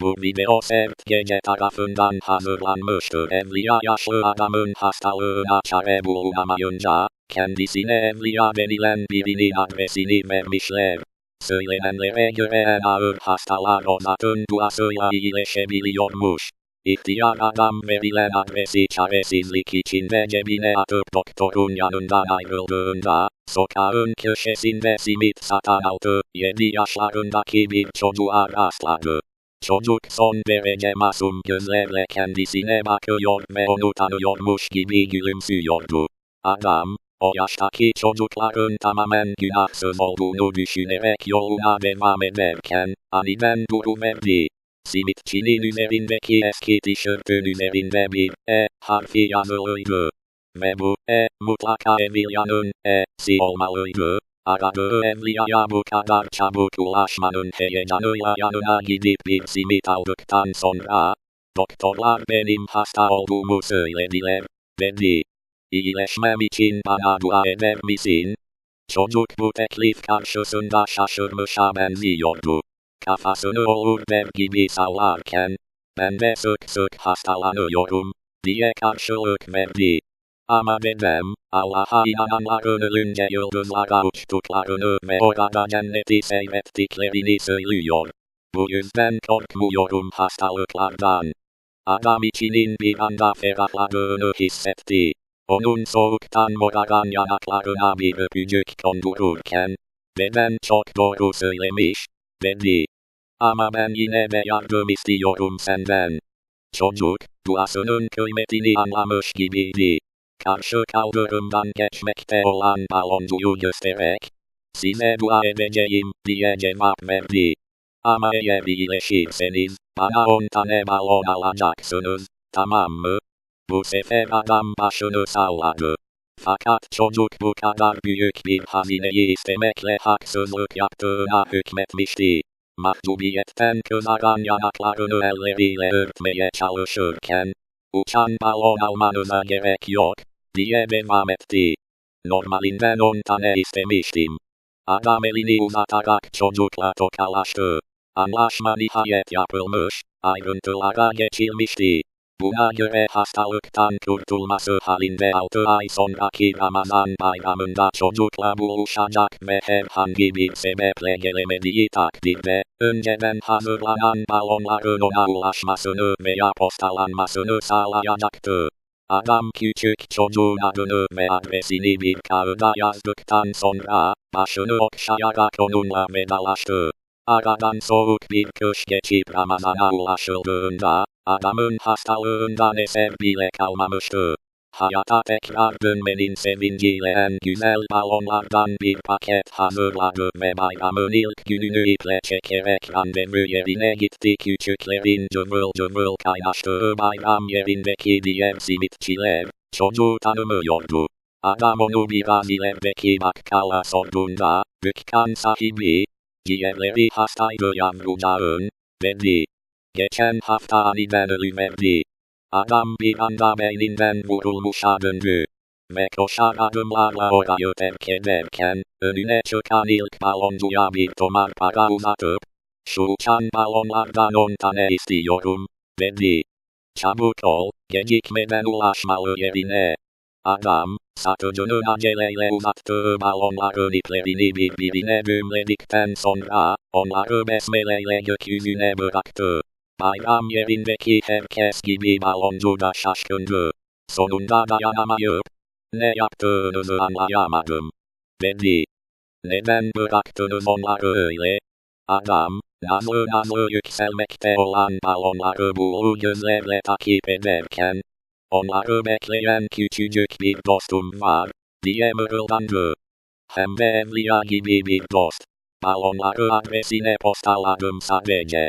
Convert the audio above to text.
Bu video Sert Gece tarafından hazırlanmıştır. Evliya yaşlı adamın hastalığına çare bulunamayınca, kendisine Evliya denilen birinin adresini vermişler. Söylenenlere göre en ağır hastalar o zatın duasıyla iyileşebiliyormuş. İhtiyar adam verilen adresi çaresizlik içinde cebine atıp doktorun yanından ayrıldığında, sokağın köşesinde simit satan 6-7 yaşlarındaki bir çocuğa rastladı. Çocuk son derece masum gözlerle kendisine bakıyor ve onu tanıyormuş gibi gülümsüyordu. Adam, o yaştaki çocukların tamamen günahsız olduğunu düşünerek yoluna devam ederken, aniden duruverdi. Simitçinin üzerindeki eski tişörtün üzerinde bir E harfi yazılıydı. Ve bu E mutlaka Evliya'nın E'si olmalıydı. Aradığı Evliya'ya bu kadar çabuk ulaşmanın heyecanıyla yanına gidip bir simit aldıktan sonra, doktorlar benim hasta olduğumu söylediler, dedi. İyileşmem için bana dua eder misin? Çocuk bu teklif karşısında şaşırmışa benziyordu. Kafasını olur der gibi sallarken, ben de sık sık hastalanıyorum, diye karşılık verdi. Ama dedem, Allah'a inananların ölünce yıldızlara uçtuklarını ve orada cenneti seyrettiklerini söylüyor. Bu yüzden korkmuyorum hastalıklardan. Adam içinin bir anda ferahladığını hissetti. Onun soğuktan moraran yanaklarına bir öpücük kondururken, dedem çok doğru söylemiş, dedi. Ama ben yine de yardım istiyorum senden. Çocuk, duasının kıymetini anlamış gibiydi. Karşı kaldırımdan geçmekte olan baloncuyu göstererek, size dua edeceğim, diye cevap verdi. Ama eğer iyileşirseniz, bana 10 tane balon alacaksınız, tamam mı? Bu sefer adam başını salladı. Fakat çocuk bu kadar büyük bir hazineyi istemekle haksızlık yaptığına hükmetmişti. Mahcubiyetten kızaran yanaklarını elleriyle örtmeye çalışırken, uçan balon almanıza gerek yok, diye devam etti. Normalinden 10 tane istemiştim. Adam elini uzatarak çocukla tokalaştı. Anlaşma nihayet yapılmış, ayrıntılara geçilmişti. Buna göre hastalıktan kurtulması halinde 6 ay sonraki Ramazan bayramında çocukla buluşacak ve herhangi bir sebeple gelemediği takdirde, önceden hazırlanan balonların ona ulaşmasını veya postalanmasını sağlayacaktı. Adam küçük çocuğun adını ve adresini bir kağıda yazdıktan sonra, başını okşayarak onunla vedalaştı. Aradan soğuk bir kış geçip Ramazan'a ulaşıldığında, adamın hastalığından eser bile kalmamıştı. Hayata tekrar dönmenin sevinciyle en güzel balonlardan bir paket hazırladı ve bayramın ilk gününü iple çekerek randevu yerine gitti. Küçüklerin cıvıl cıvıl kaynaştığı bayram yerindeki diğer simitçiler, çocuğu tanımıyordu. Adam onu biraz ilerideki bakkala sorduğunda, dükkan sahibi, ciğerleri hastaydı yavrucağın, dedi. Geçen hafta aniden ölüverdi. Adam bir anda beyninden vurulmuşa döndü. Ve koşar adımlarla orayı terk ederken, önüne çıkan ilk baloncuya bir tomar para uzatıp, şu uçan balonlardan 10 tane istiyorum, dedi. Çabuk ol, gecikmeden ulaşmalı yerine. Adam, satıcının aceleyle uzattığı balonların iplerini birbirine düğümledikten sonra, onları besmeleyle gökyüzüne bıraktı. Bayram yerindeki herkes gibi baloncu da şaşkındı. Sonunda dayanamayıp, ne yaptığınızı anlayamadım, dedi. Neden bıraktınız onları öyle? Adam, nazlı nazlı yükselmekte olan balonları buğulu gözlerle takip ederken, onları bekleyen küçücük bir dostum var, diye mırıldandı. Hem de Evliya gibi bir dost. Balonları adresine postaladım sadece.